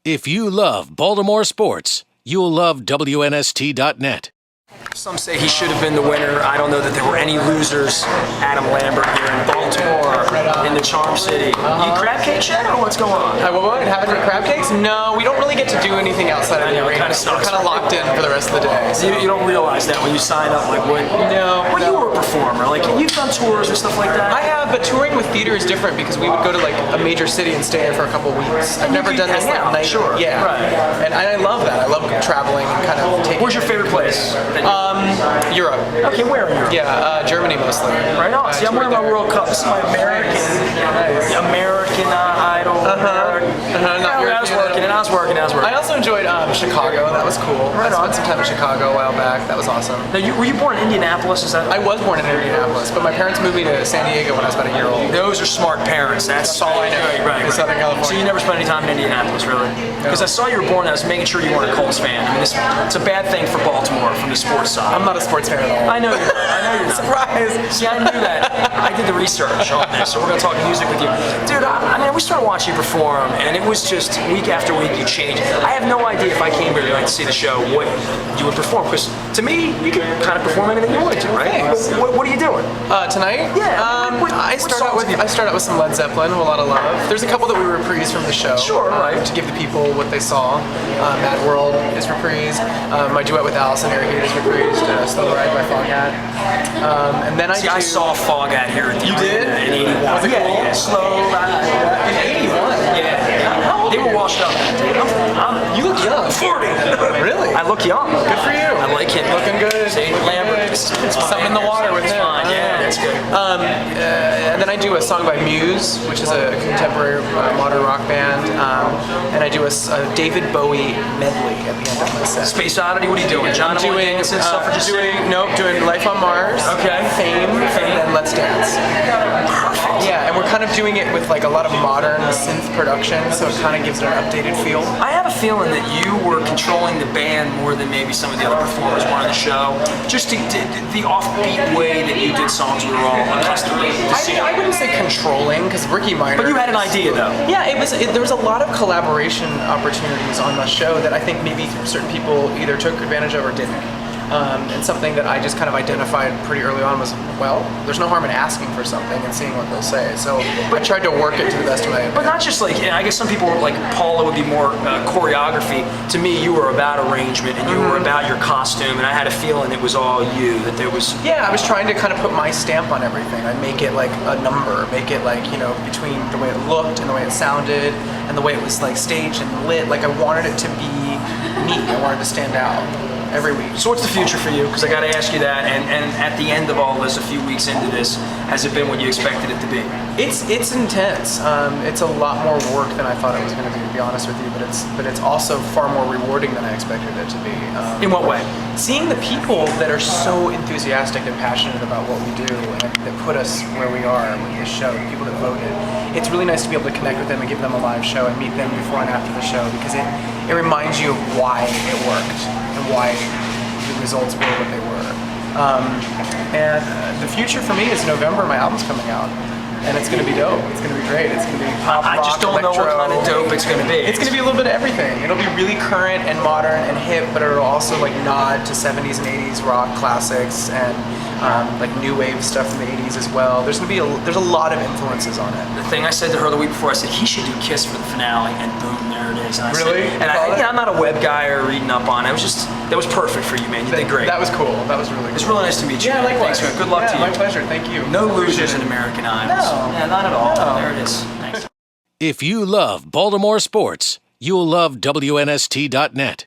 If you love Baltimore sports, you'll love WNST.net. Some say he should have been the winner. I don't know that there were any losers. Adam Lambert here in Baltimore, in the Charm City. You eat crab cakes yet, or what's going on? What? Haven't eaten crab cakes? No, we don't really get to do anything outside of the arena. We're kind of locked in for the rest of the day. So you don't realize that when you sign up, like what? No. When you were a performer, like you've done tours and stuff like that. I have, but touring with theater is different because we would go to like a major city and stay there for a couple weeks. I've never done this like night. Sure. Yeah. Right. And I love that. I love traveling and kind of taking. Where's your favorite place? Europe. Okay, where in Europe? Yeah, Germany mostly. Right on. See, I'm wearing my World Cup. This is my American Idol. I was working. I also enjoyed Chicago. That was cool. I spent some time in Chicago a while back. That was awesome. Now, were you born in Indianapolis? Is that? I was born in Indianapolis, but my parents moved me to San Diego when I was about a year old. Those are smart parents. That's all I know. Right. In Southern California. So you never spent any time in Indianapolis, really? Because I saw you were born. I was making sure you weren't a Colts fan. I mean, it's a bad thing for Baltimore from the sports side. I'm not a sports fan at all. I know you're not. Surprise! See, I knew that. I did the research on this, so we're gonna talk music with you, dude. I mean, we started watching you perform, and it was just week after week you changed. I have no idea if I came here to see the show what you would perform, because to me you can kind of perform anything you want to, right? What are you doing tonight? Yeah. I start out with some Led Zeppelin, A Whole Lot of Love. There's a couple that we reprised from the show. Sure, right. To give the people what they saw. Mad World is reprised. My duet with Allison Airheat is reprised. Slow Ride by Foghat. And then I saw Foghat here at the You did? In 81. Was it cool? Yeah, Slow Ride. In 81? Yeah. They were washed up. You look young. 40. Really? I look young. Good for you. I like him. Looking good. See, Lambert. Something in the water with him. Yeah, that's good. And then I do a song by Muse, which is a contemporary modern rock band. And I do a David Bowie medley at the end of my set. Space Oddity, what are you doing? John doing Life on Mars. Okay. Fame, and then Let's Dance. Perfect. Yeah, and we're kind of doing it with like a lot of modern synth production, so it kind of gives it an updated feel. I have a feeling that you were controlling the band more than maybe some of the other performers were on the show. Just the offbeat way that you did songs we were all accustomed to see. I wouldn't say controlling, because Ricky Minor. But you had an idea, though. Yeah, there was a lot of collaboration opportunities on the show that I think maybe certain people either took advantage of or didn't. And something that I just kind of identified pretty early on was, well, there's no harm in asking for something and seeing what they'll say. So I tried to work it to the best of my ability. But not just like, I guess some people were like, Paula would be more choreography. To me, you were about arrangement and you were about your costume, and I had a feeling it was all you, that there was... Yeah, I was trying to kind of put my stamp on everything. I'd make it like a number, make it like, between the way it looked and the way it sounded and the way it was like staged and lit. Like I wanted it to be neat. I wanted it to stand out every week. So what's the future for you? Because I got to ask you that, and at the end of all this, a few weeks into this, has it been what you expected it to be? It's intense. It's a lot more work than I thought it was going to be honest with you, but it's also far more rewarding than I expected it to be. In what way? Seeing the people that are so enthusiastic and passionate about what we do and that put us where we are with this show, the people that voted. It's really nice to be able to connect with them and give them a live show and meet them before and after the show, because it reminds you of why it worked and why the results were what they were. And the future for me is November. My album's coming out, and it's going to be dope. It's going to be great. It's going to be pop, rock, I just don't electro. know what kind of dope it's going to be. It's going to be a little bit of everything. It'll be really current and modern and hip, but it'll also like nod to 70s and 80s rock classics and like new wave stuff from the 80s as well. There's a lot of influences on it. The thing I said to her the week before, I said he should do Kiss for the finale, and boom, there it is. And I really? Said, and I'm not a web guy or reading up on it. It was just, that was perfect for you, man. You did great. That was cool. That was really cool. It's really nice to meet you. Yeah, likewise. Thanks, man. Good luck to you. My pleasure. Thank you. No losers in American Idols. No. Yeah, not at all. No. There it is. Thanks. If you love Baltimore sports, you'll love WNST.net.